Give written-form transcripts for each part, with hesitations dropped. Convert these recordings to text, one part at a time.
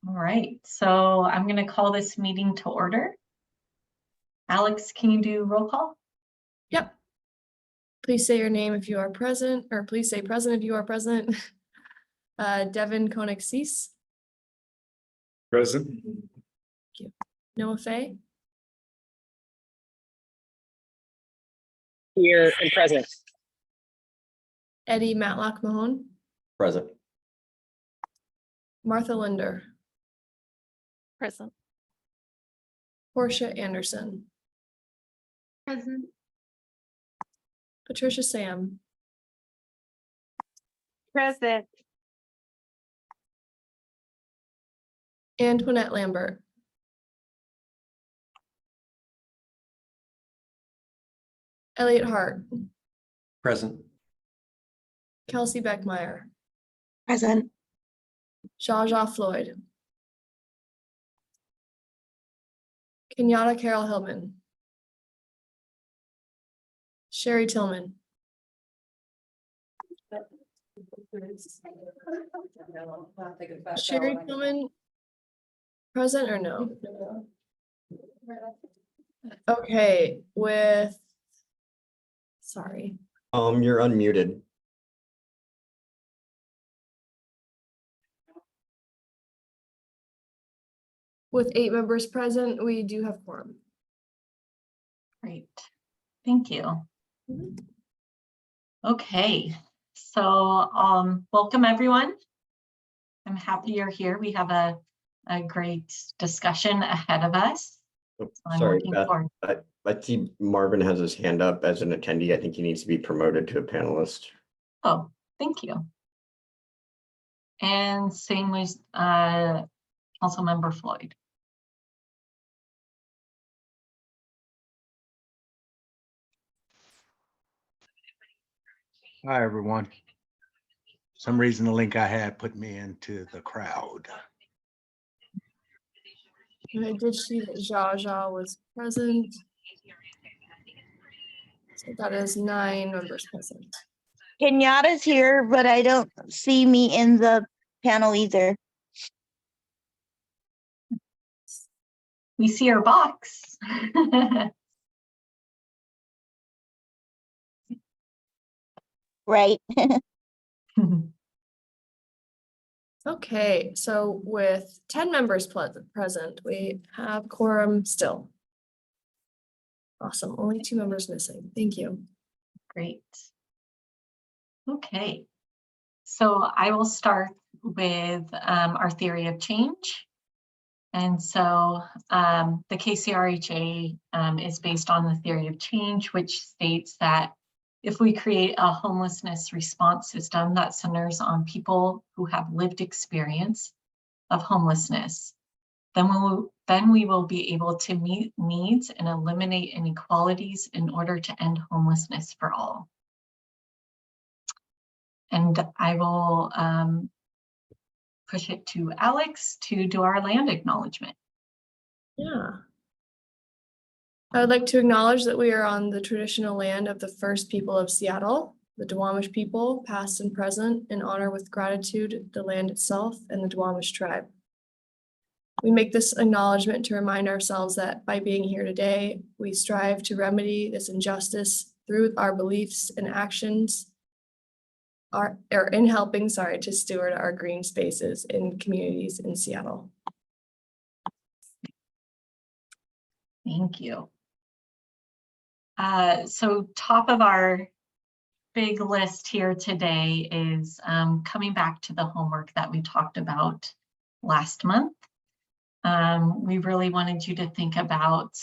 All right, so I'm going to call this meeting to order. Alex, can you do roll call? Yep. Please say your name if you are present, or please say present if you are present. Devin Koenig Cease. Present. Noah Fay. Here and present. Eddie Matlock Mahone. Present. Martha Linder. Present. Portia Anderson. Present. Patricia Sam. Present. Antoinette Lambert. Elliot Hart. Present. Kelsey Beckmeyer. Present. Jaja Floyd. Kenyatta Carol Hillman. Sherry Tillman. Sherry Tillman, present or no? Okay, sorry. You're unmuted. With 8 members present, we do have quorum. Great, thank you. Okay, so welcome everyone. I'm happy you're here. We have a great discussion ahead of us. Oh, I'm sorry, looking Beth. forward. I see Marvin has his hand up as an attendee. I think he needs to be promoted to a panelist. Oh, thank you. And same with Councilmember Floyd. Hi, everyone. For some reason, the link I had put me into the crowd. And I did see that Jaja was present. So that is 9 members present. Kenyatta's here, but I don't see me in the panel either. We see your box. Right. Okay, so with 10 members present, we have quorum still. Awesome, only 2 members missing. Thank you. Great. Okay, so I will start with our theory of change. And so the KCRHA is based on the theory of change, which states that if we create a homelessness response system that centers on people who have lived experience of homelessness, then we will be able to meet needs and eliminate inequalities in order to end homelessness for all. And I will push it to Alex to do our land acknowledgement. Yeah. I would like to acknowledge that we are on the traditional land of the first people of Seattle, the Duwamish people, past and present, and honor with gratitude the land itself and the Duwamish tribe. We make this acknowledgement to remind ourselves that by being here today, we strive to remedy this injustice through our beliefs and actions, or in helping, to steward our green spaces in communities in Seattle. Thank you. So top of our big list here today is coming back to the homework that we talked about last month. We really wanted you to think about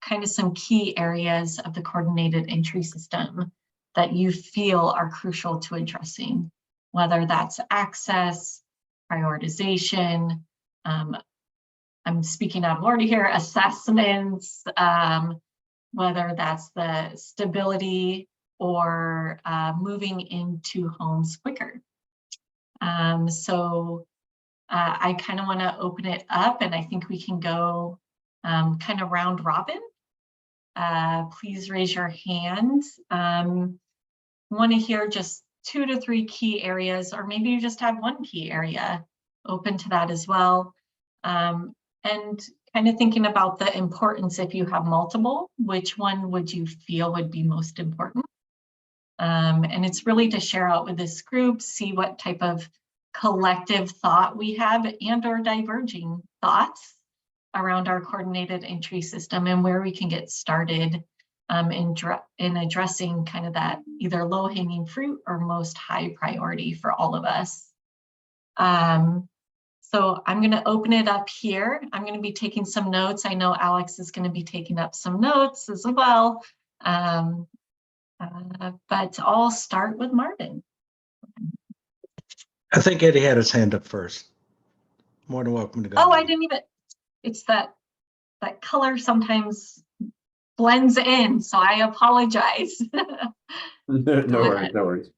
kind of some key areas of the coordinated entry system that you feel are crucial to addressing, whether that's access, prioritization, I'm speaking out of order here, assessments, whether that's the stability or moving into homes quicker. I kind of want to open it up, and I think we can go kind of round robin. Please raise your hand. Want to hear just 2 to 3 key areas, or maybe you just have one key area, open to that as well. And kind of thinking about the importance, if you have multiple, which one would you feel would be most important? And it's really to share out with this group, see what type of collective thought we have and or diverging thoughts around our coordinated entry system and where we can get started in addressing kind of that either low hanging fruit or most high priority for all of us. So I'm going to open it up here. I'm going to be taking some notes. I know Alex is going to be taking up some notes as well. But I'll start with Marvin. I think Eddie had his hand up first. More than welcome to go. Oh, I didn't even, it's that color sometimes blends in, so I apologize. No worries, no worries.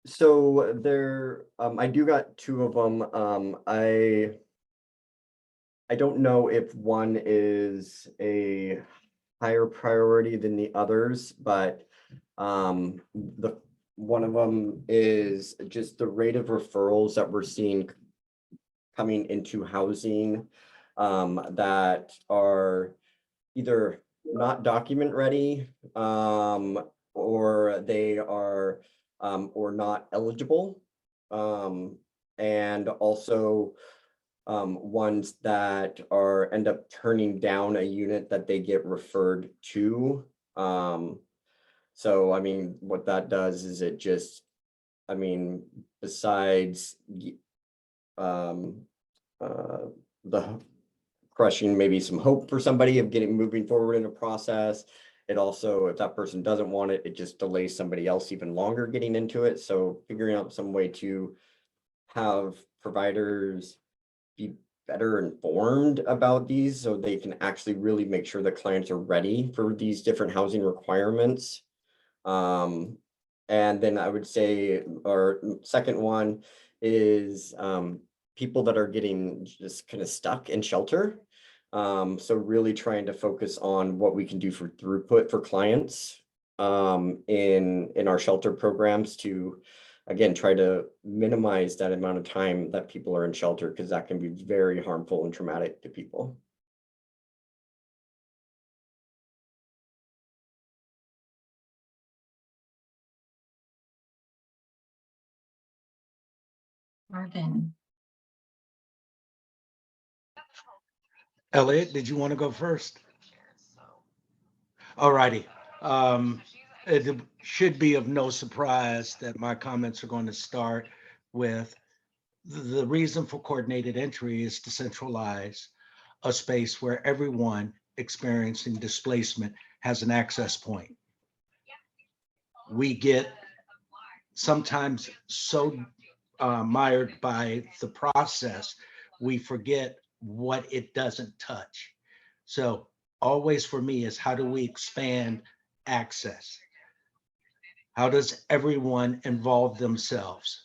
So there, I do got two of them. I don't know if one is a higher priority than the others, but the one of them is just the rate of referrals that we're seeing coming into housing that are either not document ready or they are or not eligible, and also ones that are end up turning down a unit that they get referred to. So I mean, what that does is it just, I mean, besides the crushing maybe some hope for somebody of moving forward in a process, it also, if that person doesn't want it, it just delays somebody else even longer getting into it. So figuring out some way to have providers be better informed about these so they can actually really make sure that clients are ready for these different housing requirements. And then I would say our second one is people that are getting just kind of stuck in shelter. So really trying to focus on what we can do for throughput for clients in our shelter programs to, again, try to minimize that amount of time that people are in shelter, because that can be very harmful and traumatic to people. Marvin. Elliot, did you want to go first? All righty. It should be of no surprise that my comments are going to start with the reason for coordinated entry is to centralize a space where everyone experiencing displacement has an access point. We get sometimes so mired by the process, we forget what it doesn't touch. So always for me is, how do we expand access? How does everyone involve themselves?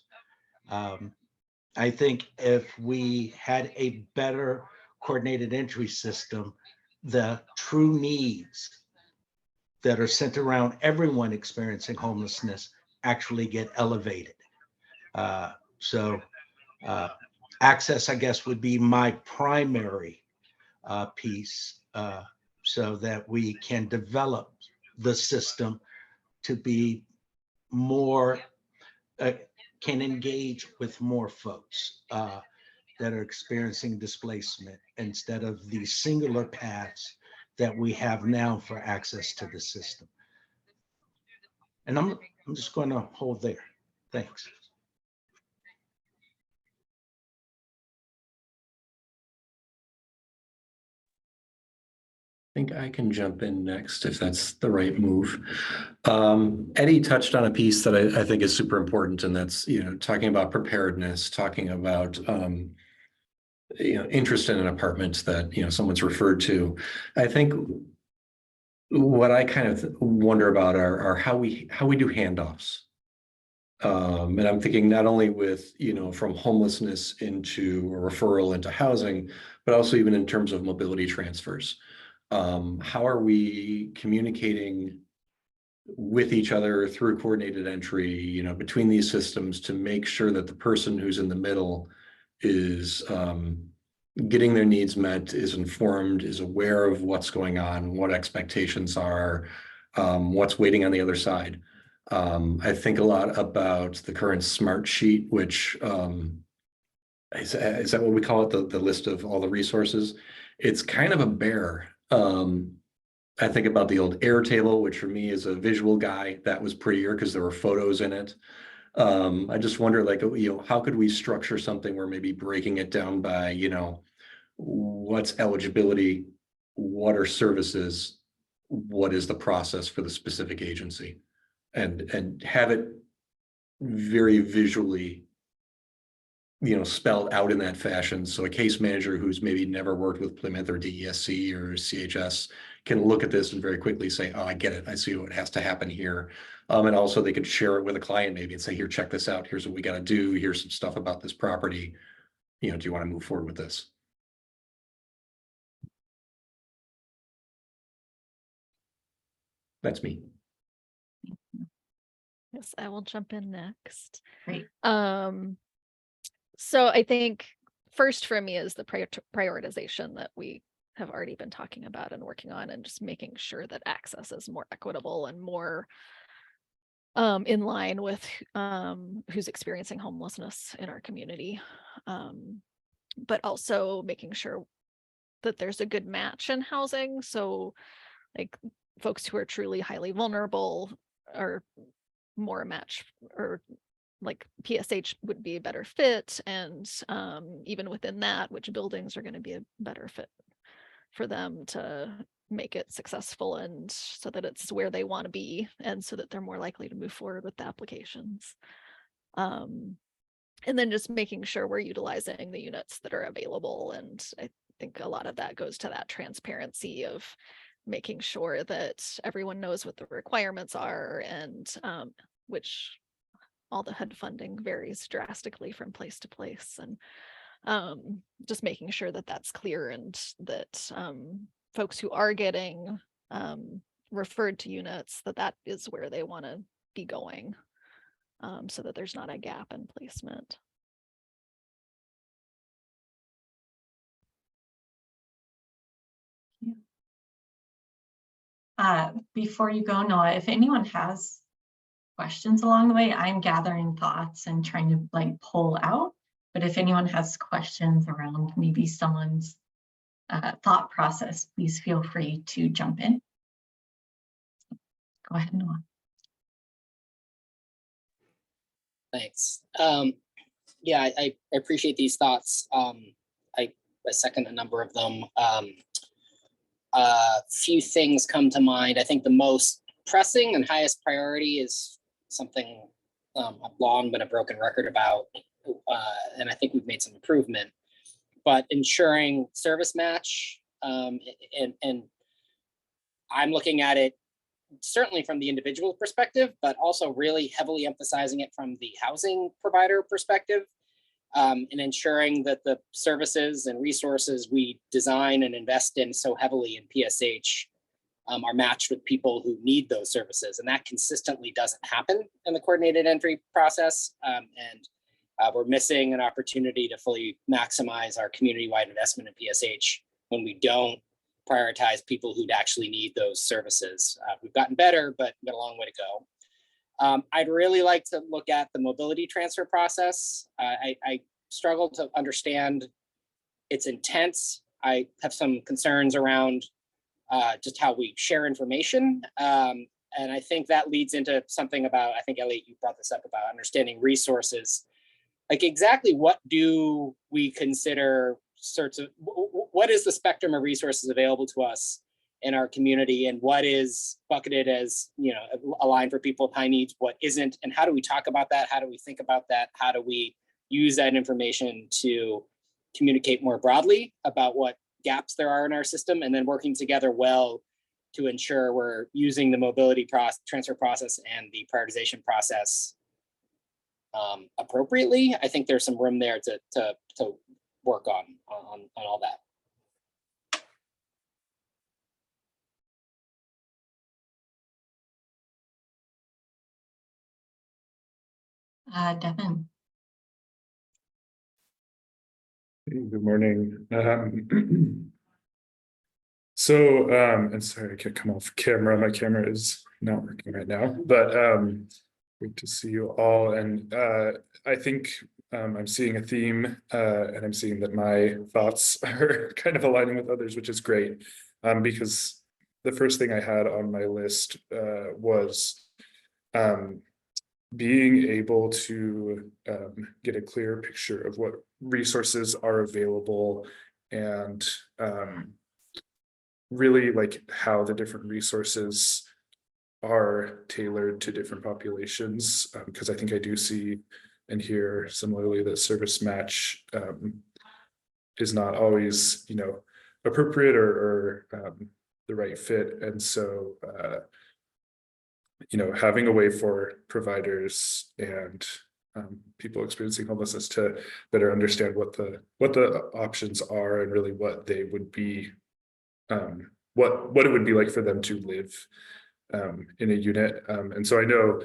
I think if we had a better coordinated entry system, the true needs that are centered around everyone experiencing homelessness actually get elevated. So access, I guess, would be my primary piece, so that we can develop the system to be more, can engage with more folks that are experiencing displacement instead of the singular paths that we have now for access to the system. And I'm just going to hold there. Thanks. I think I can jump in next if that's the right move. Eddie touched on a piece that I think is super important, and that's, talking about preparedness, talking about, interest in an apartment that, someone's referred to. I think what I kind of wonder about are how we do handoffs. And I'm thinking not only with, from homelessness into a referral into housing, but also even in terms of mobility transfers. How are we communicating with each other through coordinated entry, between these systems to make sure that the person who's in the middle is getting their needs met, is informed, is aware of what's going on, what expectations are, what's waiting on the other side. I think a lot about the current smart sheet, which is that what we call it? The list of all the resources. It's kind of a bear. I think about the old Airtable, which for me is a visual guy, that was prettier because there were photos in it. I just wonder, like, how could we structure something where maybe breaking it down by, what's eligibility, what are services, what is the process for the specific agency, and have it very visually, spelled out in that fashion. So a case manager who's maybe never worked with Plymouth or DESC or CHS can look at this and very quickly say, oh, I get it. I see what has to happen here. And also they could share it with a client maybe and say, here, check this out. Here's what we got to do. Here's some stuff about this property. Do you want to move forward with this? That's me. Yes, I will jump in next. Great. So I think first for me is the prioritization that we have already been talking about and working on, and just making sure that access is more equitable and more in line with who's experiencing homelessness in our community. But also making sure that there's a good match in housing. So like folks who are truly highly vulnerable are more a match, or like PSH would be a better fit. And even within that, which buildings are going to be a better fit for them to make it successful, and so that it's where they want to be, and so that they're more likely to move forward with the applications. And then just making sure we're utilizing the units that are available. And I think a lot of that goes to that transparency of making sure that everyone knows what the requirements are, and which all the HUD funding varies drastically from place to place, and just making sure that that's clear, and that folks who are getting referred to units, that is where they want to be going, so that there's not a gap in placement. Before you go, Noah, if anyone has questions along the way, I'm gathering thoughts and trying to like pull out. But if anyone has questions around maybe someone's thought process, please feel free to jump in. Go ahead, Noah. Thanks. Yeah, I appreciate these thoughts. I second a number of them. Few things come to mind. I think the most pressing and highest priority is something I've long been a broken record about, and I think we've made some improvement, but ensuring service match, and I'm looking at it certainly from the individual perspective, but also really heavily emphasizing it from the housing provider perspective, and ensuring that the services and resources we design and invest in so heavily in PSH are matched with people who need those services. And that consistently doesn't happen in the coordinated entry process. And we're missing an opportunity to fully maximize our community-wide investment in PSH when we don't prioritize people who'd actually need those services. We've gotten better, but we've got a long way to go. I'd really like to look at the mobility transfer process. I struggle to understand its intent. I have some concerns around just how we share information. And I think that leads into something about, I think Elliot, you brought this up about understanding resources. Like exactly what do we consider sorts of, what is the spectrum of resources available to us in our community, and what is bucketed as, a line for people with high needs, what isn't, and how do we talk about that? How do we think about that? How do we use that information to communicate more broadly about what gaps there are in our system, and then working together well to ensure we're using the mobility transfer process and the prioritization process appropriately. I think there's some room there to work on all that. Devin. Hey, good morning. And sorry, I can't come off camera. My camera is not working right now, but great to see you all. And I think I'm seeing a theme, and I'm seeing that my thoughts are kind of aligning with others, which is great. Because the first thing I had on my list was being able to get a clear picture of what resources are available and really like how the different resources are tailored to different populations. Because I think I do see and hear similarly that service match is not always, appropriate or the right fit. And so having a way for providers and people experiencing homelessness to better understand what the options are and really what they would be, what it would be like for them to live in a unit. And so I know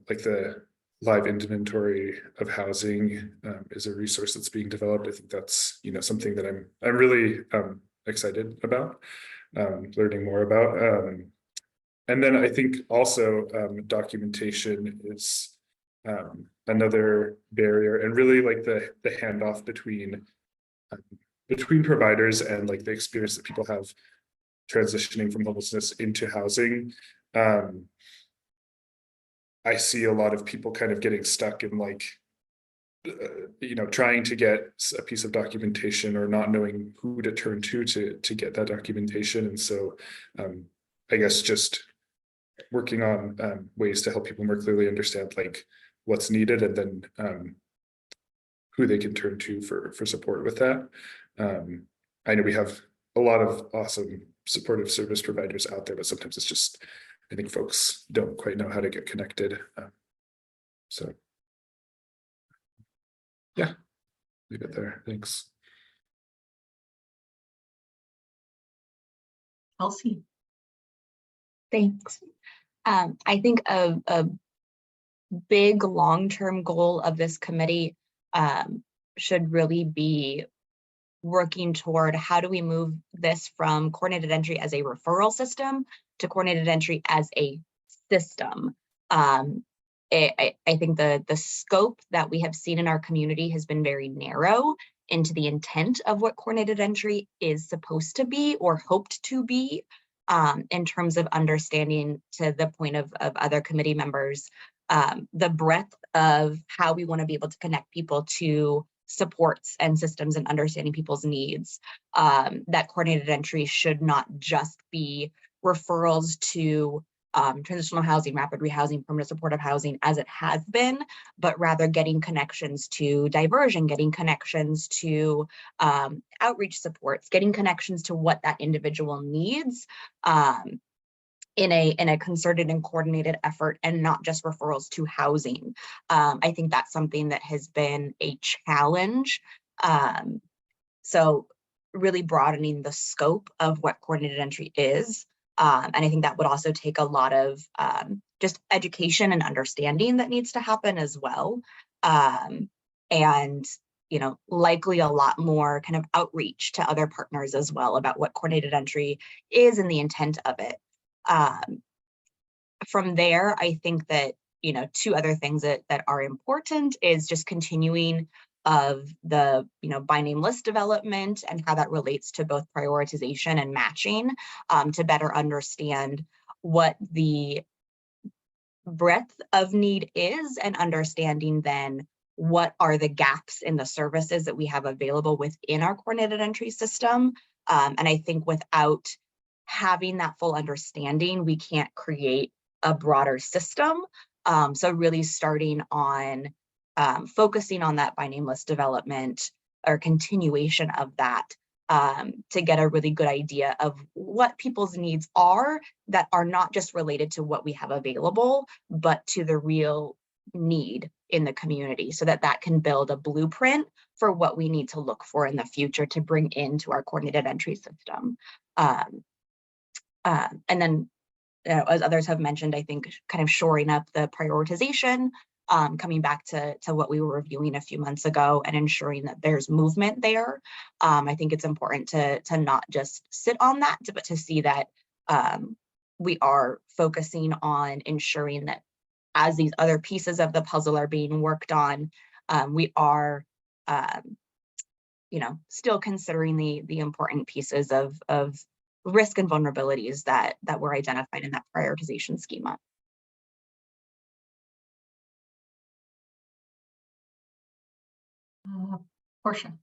like the live inventory of housing is a resource that's being developed. I think that's something that I'm really excited about learning more about. And then I think also documentation is another barrier, and really like the handoff between providers and like the experience that people have transitioning from homelessness into housing. I see a lot of people kind of getting stuck in like, trying to get a piece of documentation or not knowing who to turn to get that documentation. And so I guess just working on ways to help people more clearly understand like what's needed and then who they can turn to for support with that. I know we have a lot of awesome supportive service providers out there, but sometimes it's just, I think folks don't quite know how to get connected. So yeah, leave it there. Thanks. Elsie. Thanks. I think a big long-term goal of this committee should really be working toward how do we move this from coordinated entry as a referral system to coordinated entry as a system. I think the scope that we have seen in our community has been very narrow into the intent of what coordinated entry is supposed to be or hoped to be, in terms of understanding, to the point of other committee members, the breadth of how we want to be able to connect people to supports and systems and understanding people's needs. That coordinated entry should not just be referrals to transitional housing, rapid rehousing, permanent supportive housing as it has been, but rather getting connections to diversion, getting connections to outreach supports, getting connections to what that individual needs in a concerted and coordinated effort, and not just referrals to housing. I think that's something that has been a challenge. So really broadening the scope of what coordinated entry is. And I think that would also take a lot of just education and understanding that needs to happen as well. And likely a lot more kind of outreach to other partners as well about what coordinated entry is and the intent of it. From there, I think that, two other things that are important is just continuing of the, by name list development and how that relates to both prioritization and matching, to better understand what the breadth of need is, and understanding then what are the gaps in the services that we have available within our coordinated entry system. And I think without having that full understanding, we can't create a broader system. So really starting on focusing on that by name list development or continuation of that, to get a really good idea of what people's needs are that are not just related to what we have available, but to the real need in the community, so that can build a blueprint for what we need to look for in the future to bring into our coordinated entry system. And then, as others have mentioned, I think kind of shoring up the prioritization coming back to what we were reviewing a few months ago and ensuring that there's movement there. I think it's important to not just sit on that, but to see that we are focusing on ensuring that as these other pieces of the puzzle are being worked on, we are, still considering the important pieces of risk and vulnerabilities that were identified in that prioritization schema. Portia.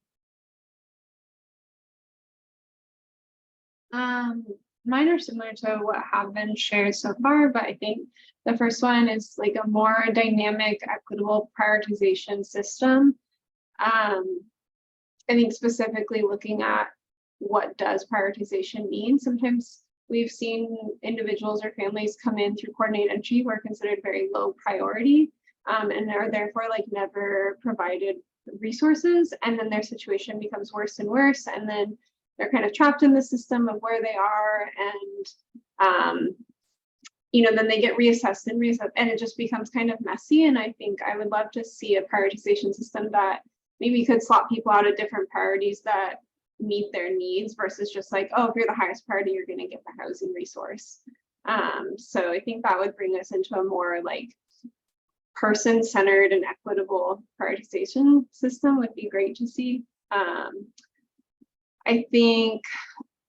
Mine are similar to what have been shared so far, but I think the first one is like a more dynamic, equitable prioritization system. I think specifically looking at what does prioritization mean. Sometimes we've seen individuals or families come in through coordinated entry who are considered very low priority and are therefore like never provided resources, and then their situation becomes worse and worse, and then they're kind of trapped in the system of where they are, and then they get reassessed and it just becomes kind of messy. And I think I would love to see a prioritization system that maybe could slot people out of different priorities that meet their needs versus just like, oh, if you're the highest priority, you're going to get the housing resource. So I think that would bring us into a more like person-centered and equitable prioritization system would be great to see. I think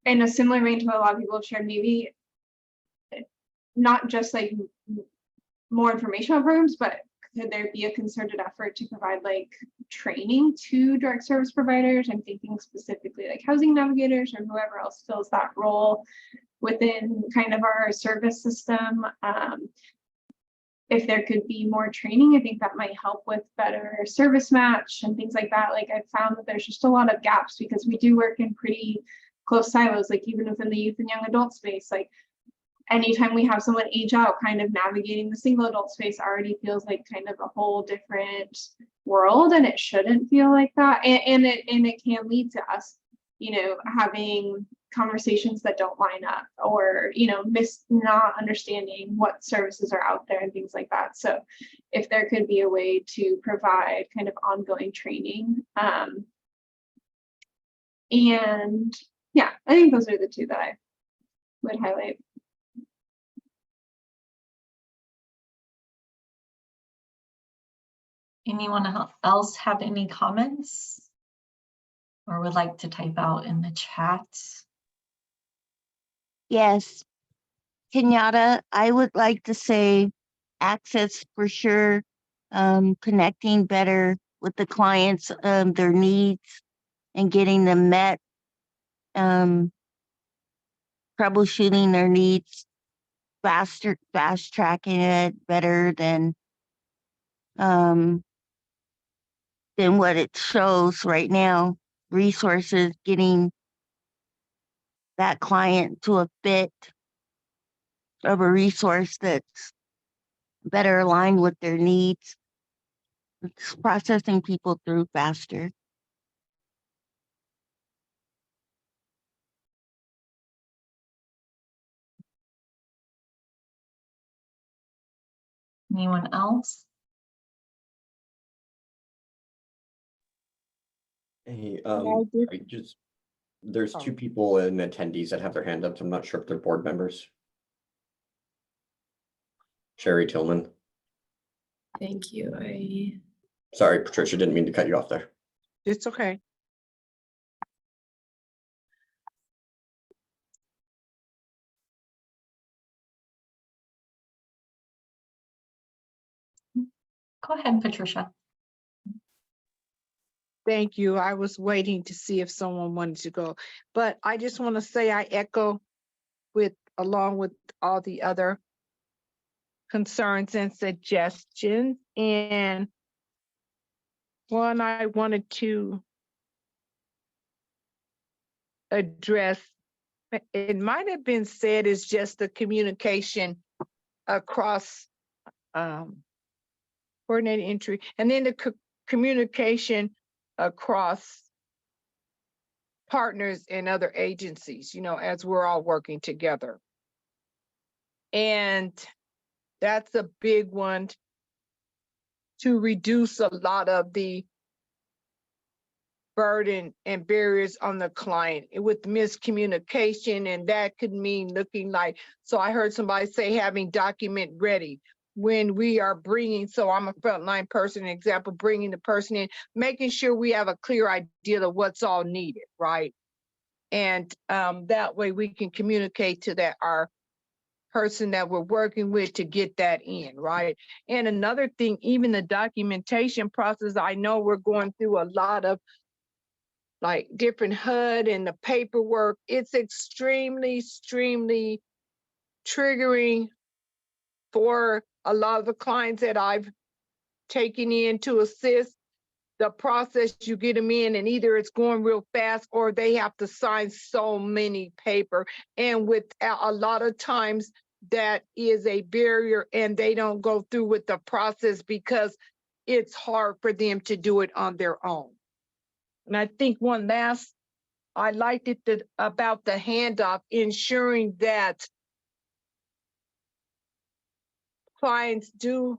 in a similar vein to what a lot of people have shared, maybe not just like more informational programs, but could there be a concerted effort to provide like training to direct service providers? I'm thinking specifically like housing navigators or whoever else fills that role within kind of our service system. If there could be more training, I think that might help with better service match and things like that. Like I've found that there's just a lot of gaps because we do work in pretty close silos, like even within the youth and young adult space. Like anytime we have someone age out, kind of navigating the single adult space already feels like kind of a whole different world, and it shouldn't feel like that. And it can lead to us, having conversations that don't line up, or not understanding what services are out there and things like that. So if there could be a way to provide kind of ongoing training, and yeah, I think those are the two that I would highlight. Anyone else have any comments or would like to type out in the chat? Yes. Kenyatta, I would like to say access for sure, connecting better with the clients, their needs and getting them met, troubleshooting their needs fast tracking it better than what it shows right now. Resources, getting that client to a fit of a resource that's better aligned with their needs. It's processing people through faster. Anyone else? Hey, I did- there's Oh. two people in attendees that have their hand up. So I'm not sure if they're board members. Sherry Tillman. Thank you. Sorry, Patricia, didn't mean to cut you off there. It's okay. Go ahead, Patricia. Thank you. I was waiting to see if someone wanted to go, but I just want to say I echo along with all the other concerns and suggestions. And one I wanted to address, it might have been said, is just the communication across coordinated entry, and then the communication across partners and other agencies, as we're all working together. And that's a big one to reduce a lot of the burden and barriers on the client with miscommunication, and that could mean looking like, so I heard somebody say having document ready when we are bringing, so I'm a frontline person, example, bringing the person in, making sure we have a clear idea of what's all needed, right? And that way we can communicate to that our person that we're working with to get that in, right? And another thing, even the documentation process, I know we're going through a lot of like different HUD and the paperwork. It's extremely triggering for a lot of the clients that I've taken in to assist. The process, you get them in and either it's going real fast or they have to sign so many paper. And with a lot of times that is a barrier and they don't go through with the process because it's hard for them to do it on their own. And I think one last, I liked it about the handoff, ensuring that clients do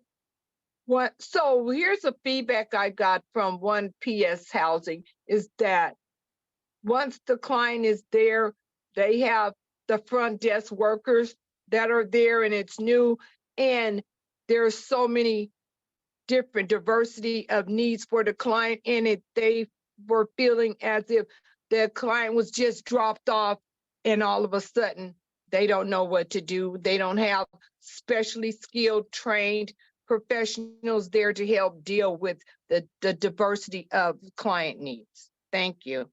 what. So here's a feedback I got from one PS Housing is that once the client is there, they have the front desk workers that are there and it's new. And there's so many different diversity of needs for the client, and they were feeling as if the client was just dropped off and all of a sudden they don't know what to do. They don't have specially skilled, trained professionals there to help deal with the diversity of client needs. Thank you.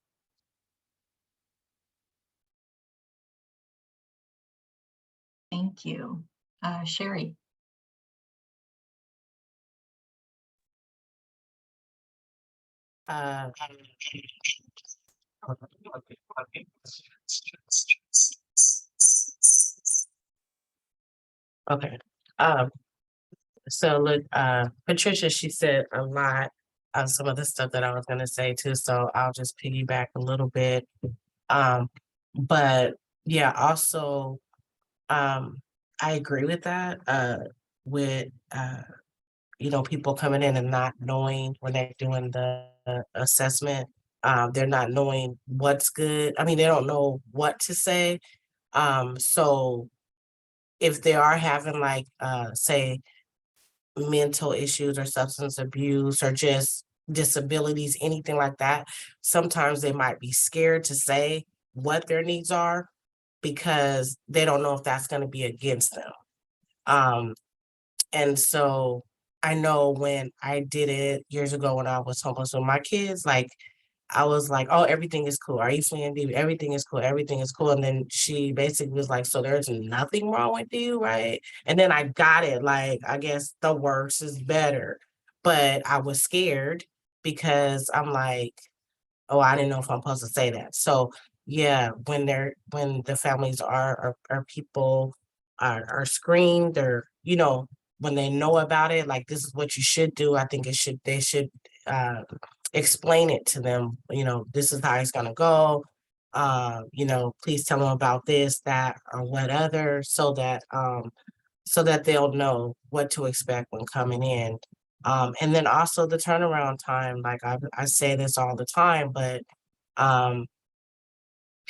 Thank you. Sherry. Okay. So look, Patricia, she said a lot of some of the stuff that I was gonna say too, so I'll just piggyback a little bit. But yeah, also, I agree with that, with, people coming in and not knowing when they're doing the assessment. They're not knowing what's good. I mean, they don't know what to say. So if they are having like, say, mental issues or substance abuse or just disabilities, anything like that, sometimes they might be scared to say what their needs are because they don't know if that's going to be against them. And so I know when I did it years ago when I was homeless with my kids, like I was like, oh, everything is cool. Are you fleeing DV? Everything is cool. Everything is cool. And then she basically was like, so there's nothing wrong with you, right? And then I got it. Like, I guess the worse is better. But I was scared because I'm like, oh, I didn't know if I'm supposed to say that. So yeah, when the families are people are screened or, when they know about it, like this is what you should do. I think they should explain it to them, this is how it's gonna go. Please tell them about this, that, or what other, so that they'll know what to expect when coming in. And then also the turnaround time, like I say this all the time, but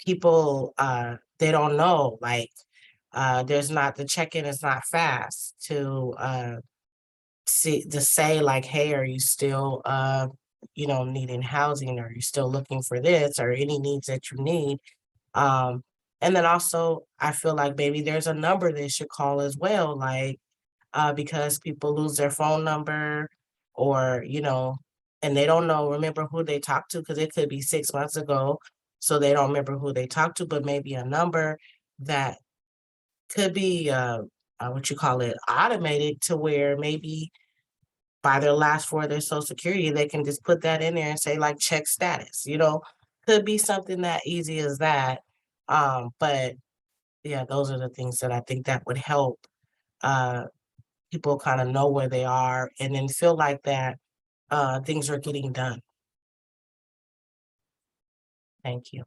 people they don't know, like there's not, the check-in is not fast to say like, hey, are you still needing housing? Are you still looking for this or any needs that you need? And then also I feel like maybe there's a number they should call as well, like because people lose their phone number or, and they don't remember who they talked to because it could be 6 months ago. So they don't remember who they talked to, but maybe a number that could be what you call it, automated to where maybe by their last four of their social security, they can just put that in there and say like check status, could be something that easy as that. But yeah, those are the things that I think that would help people kind of know where they are and then feel like that things are getting done. Thank you.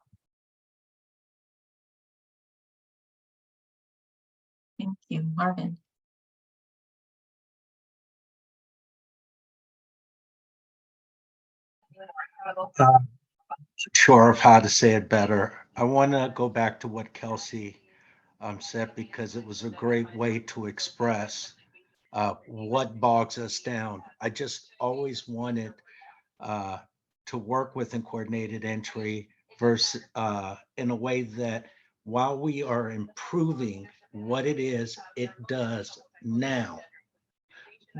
Thank you, Marvin. Sure of how to say it better. I want to go back to what Kelsey said because it was a great way to express what bogs us down. I just always wanted to work with and coordinated entry versus in a way that while we are improving what it is it does now,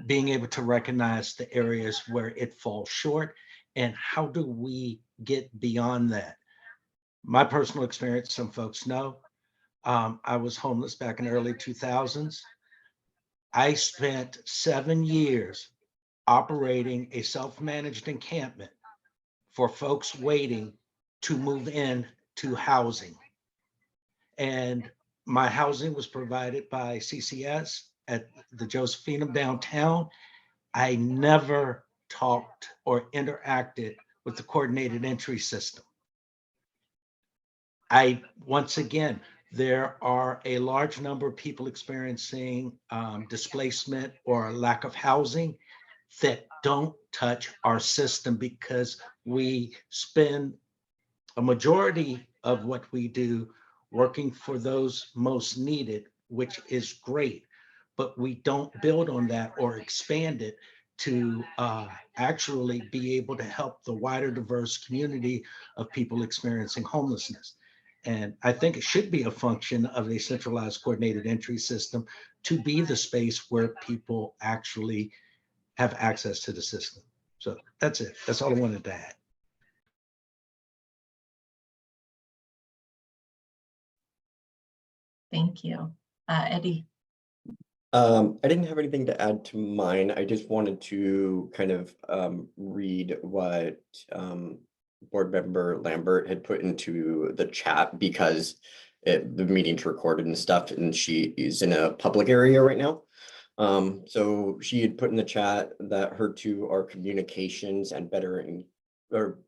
being able to recognize the areas where it falls short and how do we get beyond that. My personal experience, some folks know, I was homeless back in the early 2000s. I spent 7 years operating a self-managed encampment for folks waiting to move in to housing. And my housing was provided by CCS at the Josephinum downtown. I never talked or interacted with the coordinated entry system. Once again, there are a large number of people experiencing displacement or lack of housing that don't touch our system because we spend a majority of what we do working for those most needed, which is great, but we don't build on that or expand it to actually be able to help the wider diverse community of people experiencing homelessness. And I think it should be a function of a centralized coordinated entry system to be the space where people actually have access to the system. So that's it. That's all I wanted to add. Thank you. Eddie. I didn't have anything to add to mine. I just wanted to kind of read what Board Member Lambert had put into the chat because the meeting's recorded and stuff, and she is in a public area right now. So she had put in the chat that her two are communications and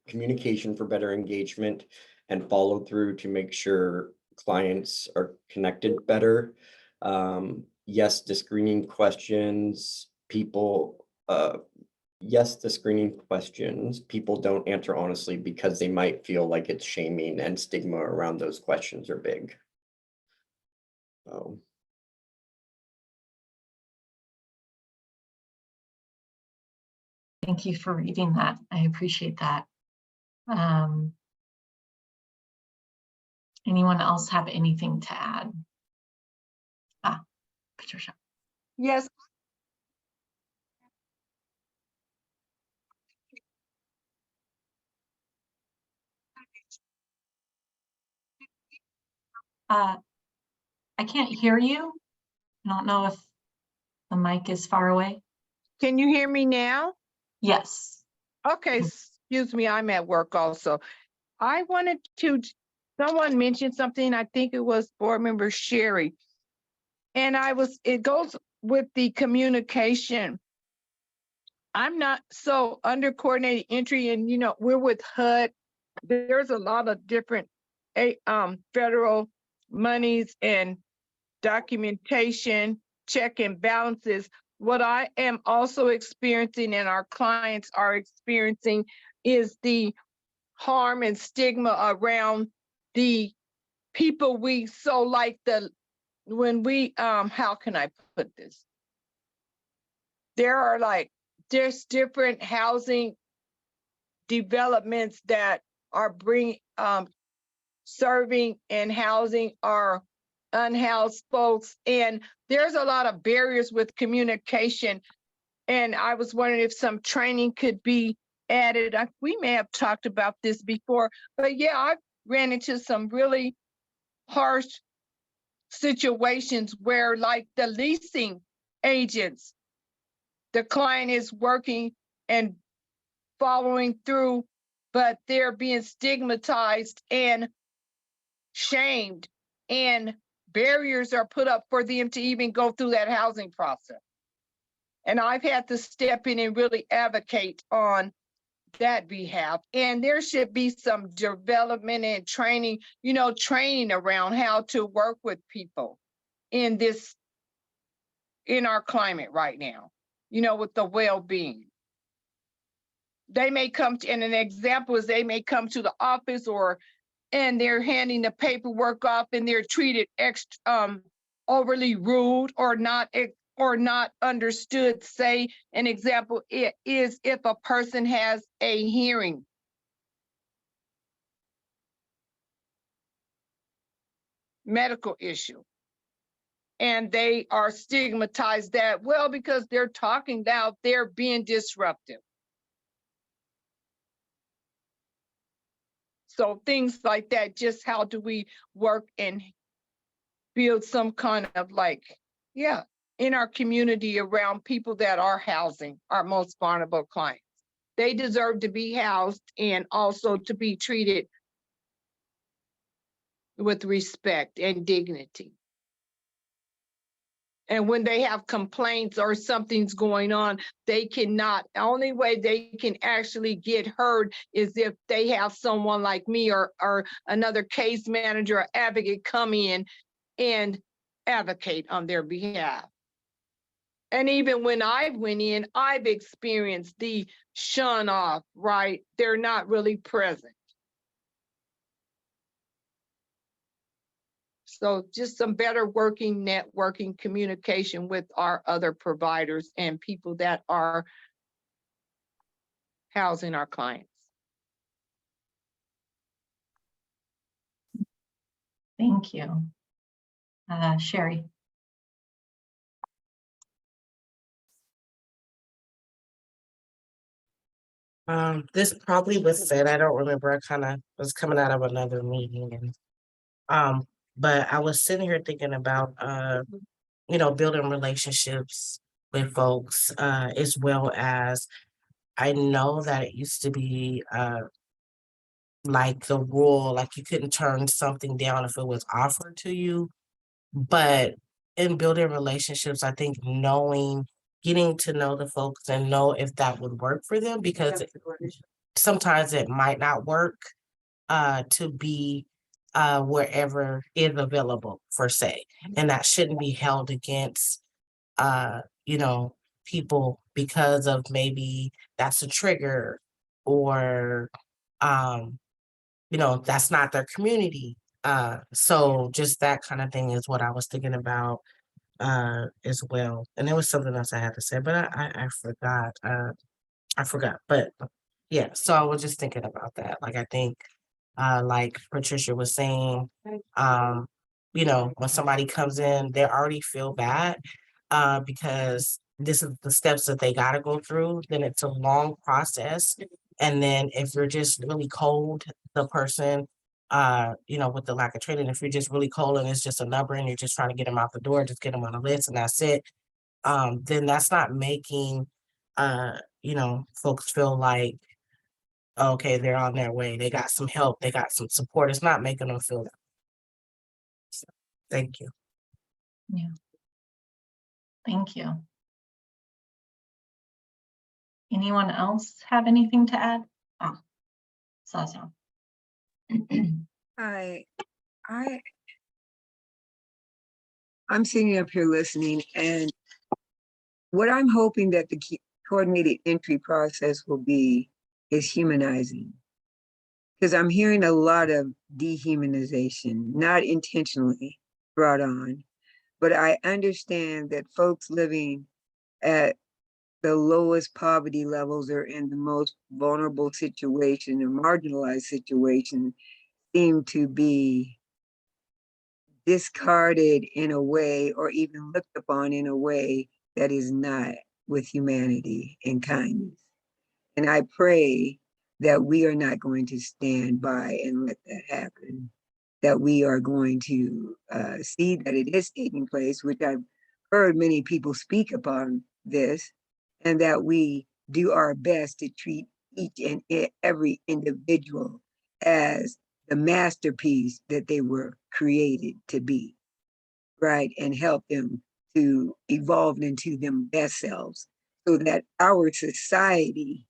communication for better engagement and follow through to make sure clients are connected better. Yes, the screening questions, people don't answer honestly because they might feel like it's shaming and stigma around those questions are big. Thank you for reading that. I appreciate that. Anyone else have anything to add? Patricia. Yes. I can't hear you. I don't know if the mic is far away. Can you hear me now? Yes. Okay, excuse me, I'm at work also. I wanted to, someone mentioned something, I think it was Board Member Sherry. And it goes with the communication. I'm not so under coordinated entry and, we're with HUD. There's a lot of different federal monies and documentation, check and balances. What I am also experiencing and our clients are experiencing is the harm and stigma around the people we so like when we how can I put this? There's different housing developments that are serving and housing our unhoused folks, and there's a lot of barriers with communication. And I was wondering if some training could be added. We may have talked about this before, but yeah, I ran into some really harsh situations where, like the leasing agents, the client is working and following through, but they're being stigmatized and shamed, and barriers are put up for them to even go through that housing process. And I've had to step in and really advocate on that behalf. And there should be some development and training, training around how to work with people in our climate right now, with the well-being. they may come to, and an example is they may come to the office and they're handing the paperwork off and they're treated overly rude or not understood. Say an example is if a person has a hearing. Medical issue. And they are stigmatized that, well, because they're talking loud, they're being disruptive. So things like that, just how do we work and build some kind of in our community around people that are housing our most vulnerable clients. They deserve to be housed and also to be treated with respect and dignity. And when they have complaints or something's going on, they cannot, the only way they can actually get heard is if they have someone like me or another case manager or advocate come in and advocate on their behalf. And even when I went in, I've experienced the shun off, right? They're not really present. So just some better networking communication with our other providers and people that are housing our clients. Thank you. Sherry. This probably was said, I don't remember, I kind of was coming out of another meeting and but I was sitting here thinking about building relationships with folks, as well as I know that it used to be like the rule, like you couldn't turn something down if it was offered to you. But in building relationships, I think getting to know the folks and know if that would work for them, because sometimes it might not work to be wherever is available per se. And that shouldn't be held against people because of maybe that's a trigger or that's not their community. So just that kind of thing is what I was thinking about as well. And there was something else I had to say, but I forgot. I forgot. But yeah, so I was just thinking about that. Like I think like Patricia was saying, when somebody comes in, they already feel bad because this is the steps that they got to go through. Then it's a long process. And then if you're just really cold, the person, with the lack of training, if you're just really cold and it's just a number and you're just trying to get them out the door, just get them on a list and that's it, then that's not making, folks feel like, okay, they're on their way. They got some help. They got some support. It's not making them feel that. So, thank you. Yeah. Thank you. Anyone else have anything to add? Zaza. I'm sitting up here listening, and what I'm hoping that the coordinated entry process will be is humanizing. Because I'm hearing a lot of dehumanization, not intentionally brought on, but I understand that folks living at the lowest poverty levels or in the most vulnerable situation or marginalized situation seem to be discarded in a way or even looked upon in a way that is not with humanity and kindness. And I pray that we are not going to stand by and let that happen, that we are going to see that it is taking place, which I've heard many people speak upon this, and that we do our best to treat each and every individual as the masterpiece that they were created to be, right? And help them to evolve into them best selves so that our society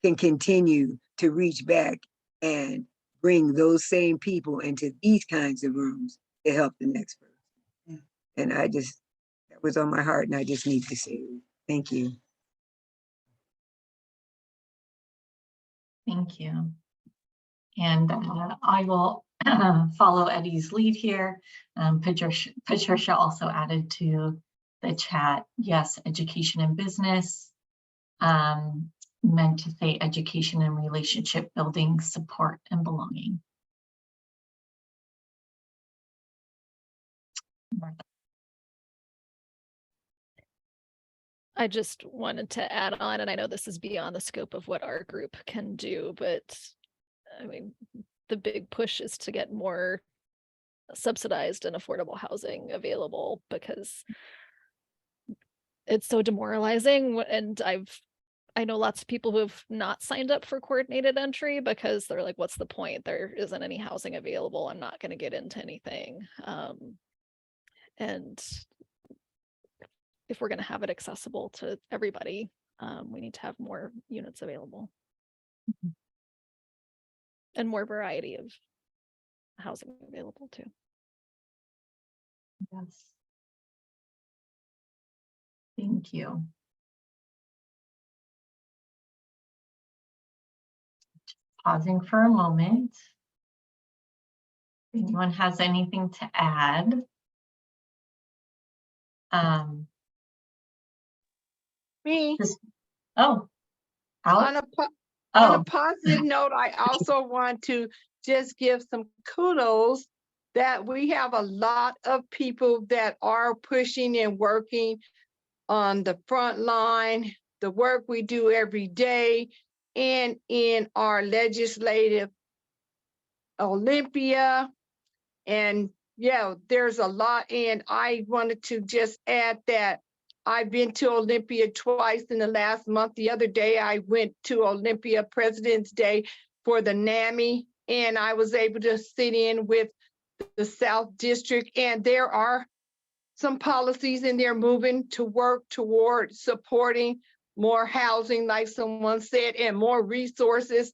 can continue to reach back and bring those same people into these kinds of rooms to help the next person. And that was on my heart and I just need to say, thank you. Thank you. And I will follow Eddie's lead here. Patricia also added to the chat, yes, education and business. Meant to say education and relationship building, support and belonging. Martha. I just wanted to add on, and I know this is beyond the scope of what our group can do, but I mean, the big push is to get more subsidized and affordable housing available, because it's so demoralizing. And I know lots of people who have not signed up for coordinated entry because they're like, what's the point? There isn't any housing available. I'm not going to get into anything. And if we're going to have it accessible to everybody, we need to have more units available. And more variety of housing available too. Yes. Thank you. Just pausing for a moment. If anyone has anything to add? Me, Oh, on Alex? on a Oh, positive note, I also want to just give some kudos that we have a lot of people that are pushing and working on the front line, the work we do every day, and in our legislative Olympia. And yeah, there's a lot. And I wanted to just add that I've been to Olympia twice in the last month. The other day, I went to Olympia President's Day for the NAMI, and I was able to sit in with the South District, and there are some policies in there moving to work toward supporting more housing, like someone said, and more resources.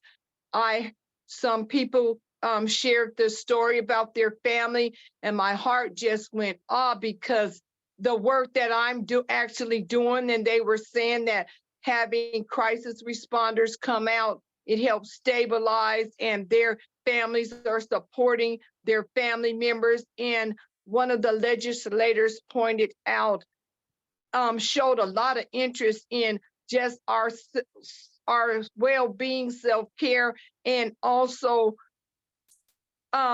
Some people shared the story about their family, and my heart just went, because the work that I'm actually doing, and they were saying that having crisis responders come out, it helps stabilize, and their families are supporting their family members. And one of the legislators pointed out, showed a lot of interest in just our well-being, self-care, and also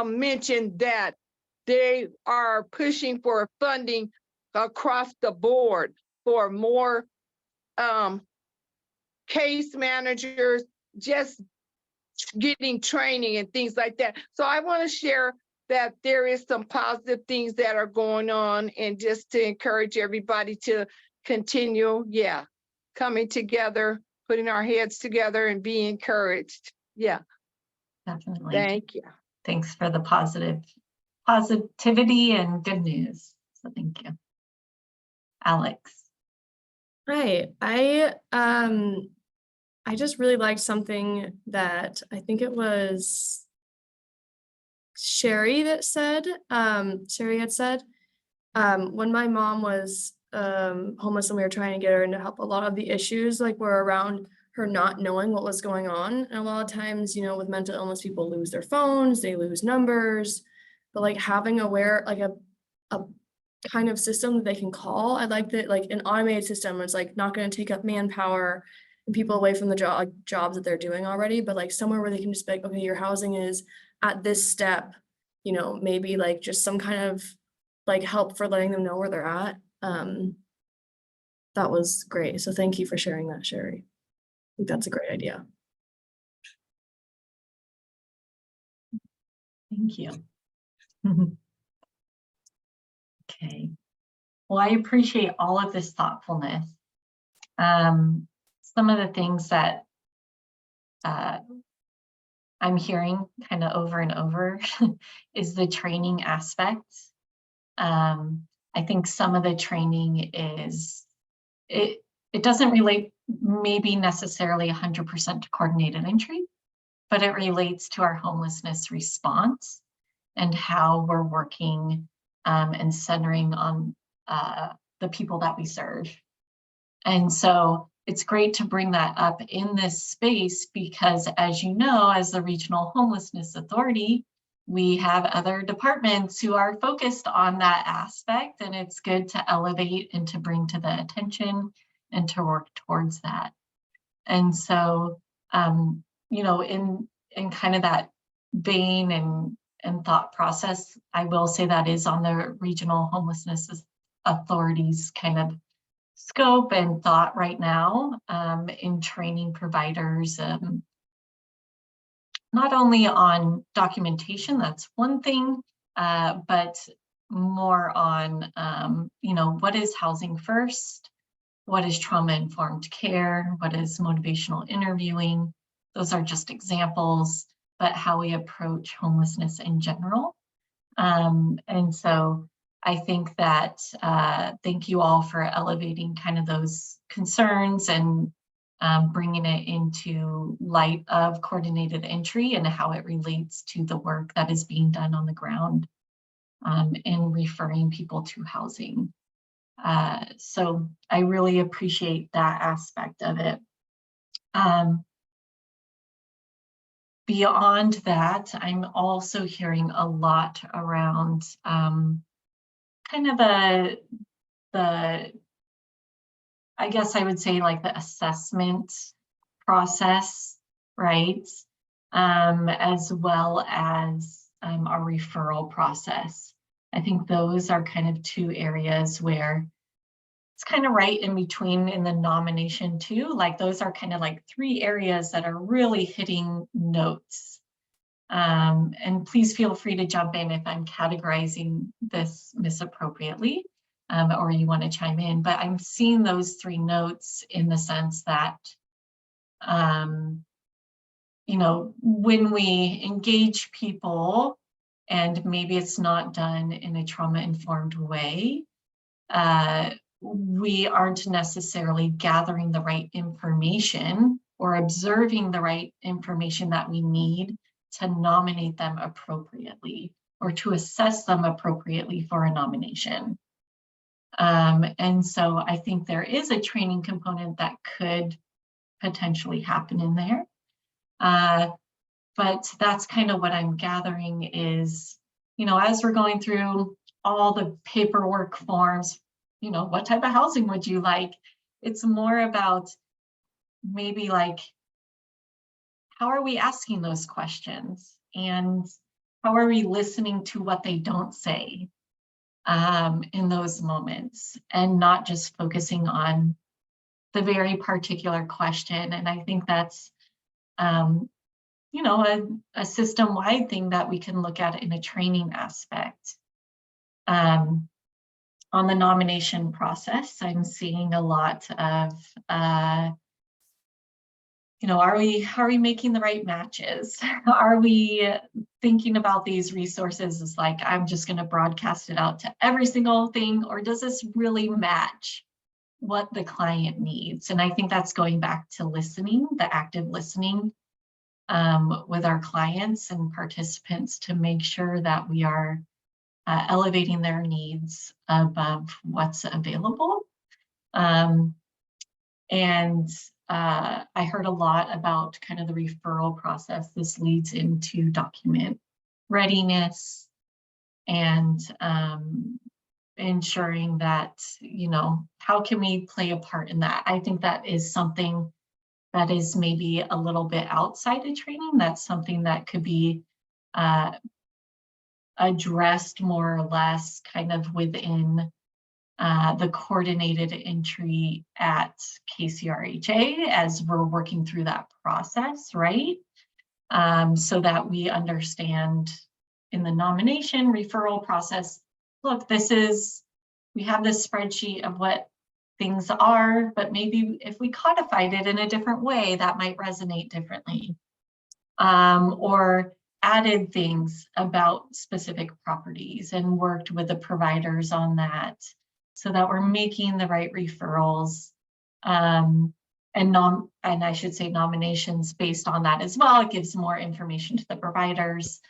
mentioned that they are pushing for funding across the board for more case managers, just getting training and things like that. So I want to share that there is some positive things that are going on, and just to encourage everybody to continue, coming together, putting our heads together and be encouraged. Yeah. definitely. Thank you. Thanks for the positivity and good news. So thank you. Alex. Hi, I just really liked something that I think it was Sherry that said, Sherry had said, when my mom was homeless and we were trying to get her in to help, a lot of the issues like were around her not knowing what was going on. And a lot of times, you know, with mental illness, people lose their phones, they lose numbers, but like having like a kind of system that they can call. I like that, like an automated system. It's like not going to take up manpower and people away from the jobs that they're doing already, but like somewhere where they can just be like, okay, your housing is at this step, you know, maybe like just some kind of like help for letting them know where they're at. That was great. So thank you for sharing that, Sherry. I think that's a great idea. Thank you. Okay. Well, I appreciate all of this thoughtfulness. Some of the things that I'm hearing kind of over and over is the training aspect. I think some of the training is, it doesn't relate maybe necessarily 100% to coordinated entry, but it relates to our homelessness response and how we're working and centering on the people that we serve. And so it's great to bring that up in this space because, as you know, as the Regional Homelessness Authority, we have other departments who are focused on that aspect, and it's good to elevate and to bring to the attention and to work towards that. And so, you know, in kind of that vein and thought process, I will say that is on the Regional Homelessness Authority's kind of scope and thought right now, in training providers, not only on documentation, that's one thing, but more on, you know, what is housing first? What is trauma-informed care? What is motivational interviewing? Those are just examples, but how we approach homelessness in general. And so I think that, thank you all for elevating kind of those concerns and bringing it into light of coordinated entry and how it relates to the work that is being done on the ground in referring people to housing. So I really appreciate that aspect of it. Beyond that, I'm also hearing a lot around kind of the I guess I would say like the assessment process, right? As well as our referral process. I think those are kind of two areas where it's kind of right in between in the nomination too. Like those are kind of like three areas that are really hitting notes. And please feel free to jump in if I'm categorizing this misappropriately, or you want to chime in, but I'm seeing those three notes in the sense that, you know, when we engage people and maybe it's not done in a trauma-informed way, we aren't necessarily gathering the right information or observing the right information that we need to nominate them appropriately or to assess them appropriately for a nomination. And so I think there is a training component that could potentially happen in there. But that's kind of what I'm gathering is, you know, as we're going through all the paperwork forms, you know, what type of housing would you like? It's more about maybe like, how are we asking those questions? And how are we listening to what they don't say in those moments and not just focusing on the very particular question? And I think that's, you know, a system-wide thing that we can look at in a training aspect. On the nomination process, I'm seeing a lot of, you know, are we making the right matches? Are we thinking about these resources as like, I'm just going to broadcast it out to every single thing, or does this really match what the client needs? And I think that's going back to listening, the active listening with our clients and participants to make sure that we are elevating their needs above what's available. I heard a lot about kind of the referral process. This leads into document readiness and ensuring that, you know, how can we play a part in that? I think that is something that is maybe a little bit outside of training. That's something that could be addressed more or less kind of within the coordinated entry at KCRHA as we're working through that process, right? So that we understand in the nomination referral process, look, we have this spreadsheet of what things are, but maybe if we codified it in a different way, that might resonate differently. Or added things about specific properties and worked with the providers on that so that we're making the right referrals and I should say nominations based on that as well. It gives more information to the providers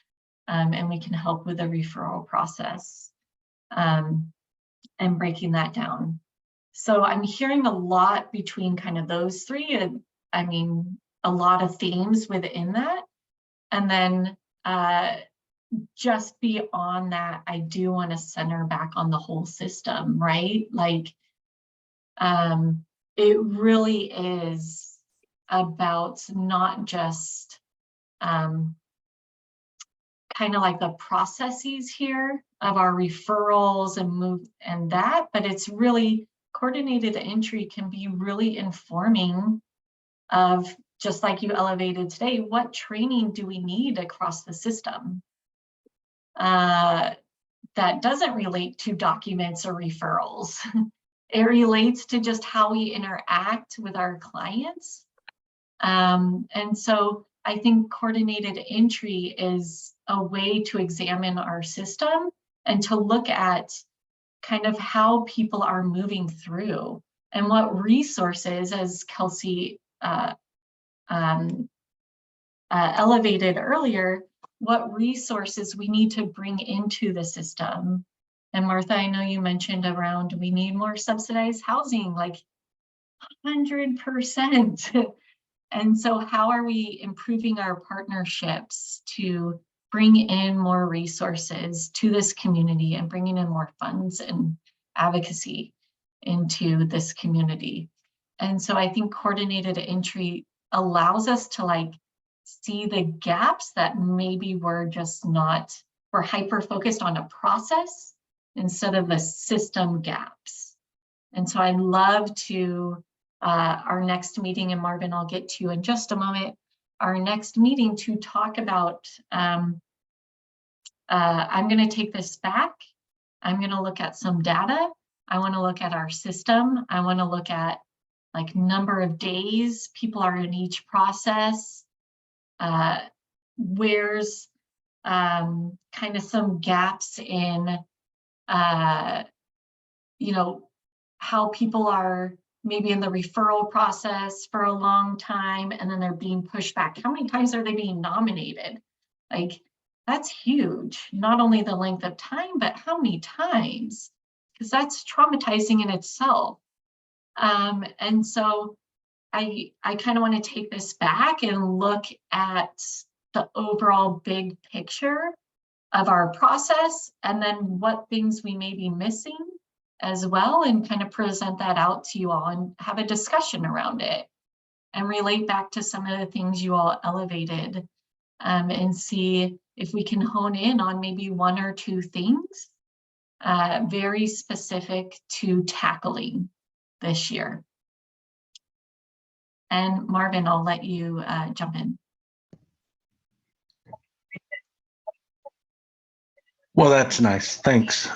and we can help with the referral process and breaking that down. So I'm hearing a lot between kind of those three, and I mean, a lot of themes within that. And then just beyond that, I do want to center back on the whole system, right? Like, it really is about not just kind of like the processes here of our referrals and move and that, but it's really coordinated entry can be really informing of, just like you elevated today, what training do we need across the system that doesn't relate to documents or referrals. It relates to just how we interact with our clients. And so I think coordinated entry is a way to examine our system and to look at kind of how people are moving through and what resources, as Kelsey elevated earlier, what resources we need to bring into the system. And Martha, I know you mentioned around we need more subsidized housing, like 100%. And so how are we improving our partnerships to bring in more resources to this community and bringing in more funds and advocacy into this community? And so I think coordinated entry allows us to like see the gaps that maybe we're hyper focused on a process instead of the system gaps. And so I'd love to, our next meeting, and Marvin, I'll get to you in just a moment, our next meeting to talk about, I'm going to take this back. I'm going to look at some data. I want to look at our system. I want to look at like number of days people are in each process. Where's kind of some gaps in, you know, how people are maybe in the referral process for a long time and then they're being pushed back. How many times are they being nominated? Like, that's huge. Not only the length of time, but how many times? Because that's traumatizing in itself. And so I kind of want to take this back and look at the overall big picture of our process and then what things we may be missing as well, and kind of present that out to you all and have a discussion around it and relate back to some of the things you all elevated, and see if we can hone in on maybe one or two things very specific to tackling this year. And Marvin, I'll let you jump in. Well, that's nice. Thanks.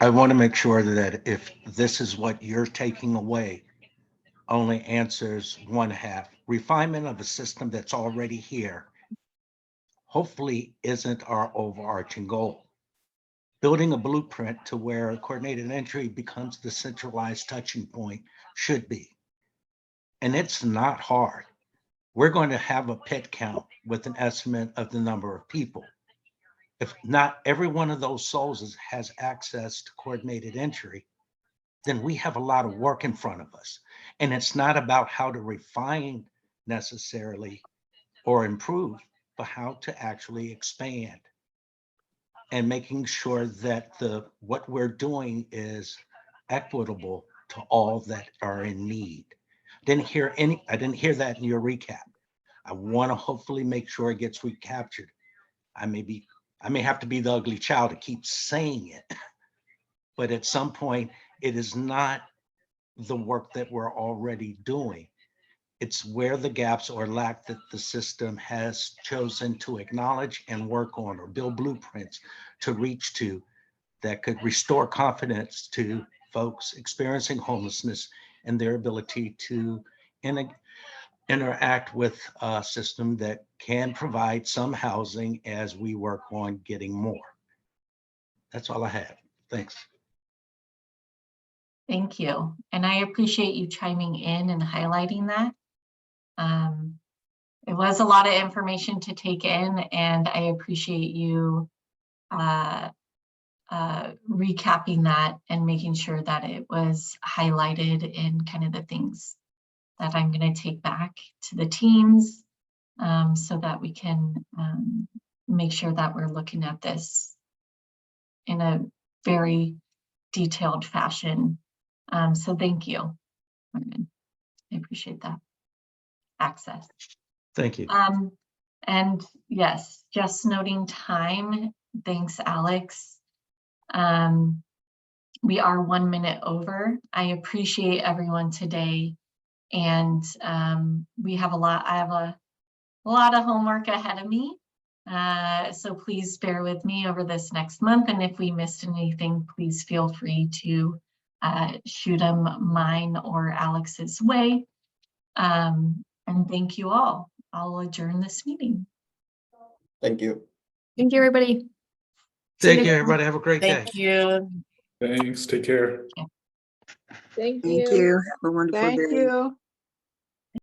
I want to make sure that if this is what you're taking away, only answers one half. Refinement of a system that's already here, hopefully isn't our overarching goal. Building a blueprint to where coordinated entry becomes the centralized touching point should be. And it's not hard. We're going to have a pit count with an estimate of the number of people. If not every one of those souls has access to coordinated entry, then we have a lot of work in front of us. And it's not about how to refine necessarily or improve, but how to actually expand and making sure that what we're doing is equitable to all that are in need. I didn't hear that in your recap. I want to hopefully make sure it gets recaptured. I may have to be the ugly child to keep saying it, but at some point, it is not the work that we're already doing. It's where the gaps or lack that the system has chosen to acknowledge and work on or build blueprints to reach to that could restore confidence to folks experiencing homelessness and their ability to interact with a system that can provide some housing as we work on getting more. That's all I have. Thanks. Thank you. And I appreciate you chiming in and highlighting that. It was a lot of information to take in, and I appreciate you recapping that and making sure that it was highlighted in kind of the things that I'm going to take back to the teams, so that we can make sure that we're looking at this in a very detailed fashion. So thank you, Marvin. I appreciate that. Access. Thank you. And yes, just noting time. Thanks, Alex. We are 1 minute over. I appreciate everyone today. And I have a lot of homework ahead of me. So please bear with me over this next month. And if we missed anything, please feel free to shoot them mine or Alex's way. And thank you all. I'll adjourn this meeting. Thank you. Thank you, everybody. Thank you, everybody. Have a great day. Thank you. Thanks, take care. Thank Thank you. Have a wonderful day. Thank you.